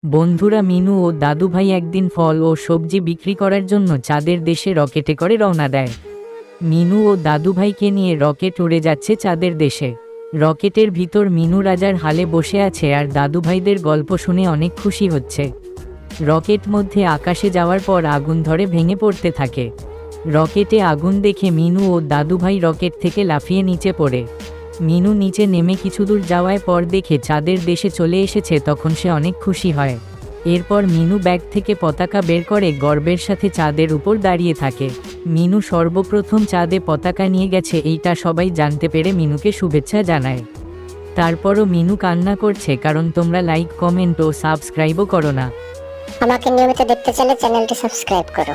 বন্ধুরা, মিনু ও দাদুভাই একদিন ফল ও সবজি বিক্রি করার জন্য চাঁদের দেশে রকেটে করে রওনা দেয়। মিনু ও দাদুভাইকে নিয়ে রকেট উড়ে যাচ্ছে চাঁদের দেশে। রকেটের ভিতর মিনু রাজার হালে বসে আছে আর দাদুভাইদের গল্প শুনে অনেক খুশি হচ্ছে। রকেট মধ্যে আকাশে যাওয়ার পর আগুন ধরে ভেঙে পড়তে থাকে। রকেটে আগুন দেখে মিনু ও দাদুভাই রকেট থেকে লাফিয়ে নিচে পড়ে। মিনু নিচে নেমে কিছু দূর যাওয়ার পর দেখে চাঁদের দেশে চলে এসেছে, তখন সে অনেক খুশি হয়। এরপর মিনু ব্যাগ থেকে পতাকা বের করে গর্বের সাথে চাঁদের উপর দাঁড়িয়ে থাকে। মিনু সর্বপ্রথম চাঁদে পতাকা নিয়ে গেছে, এইটা সবাই জানতে পেরে মিনুকে শুভেচ্ছা জানায়। তারপরও মিনু কান্না করছে কারণ তোমরা লাইক, কমেন্ট ও সাবস্ক্রাইবও করো না। আমাকে নিয়মিত দেখতে চাইলে চ্যানেলটি সাবস্ক্রাইব করো।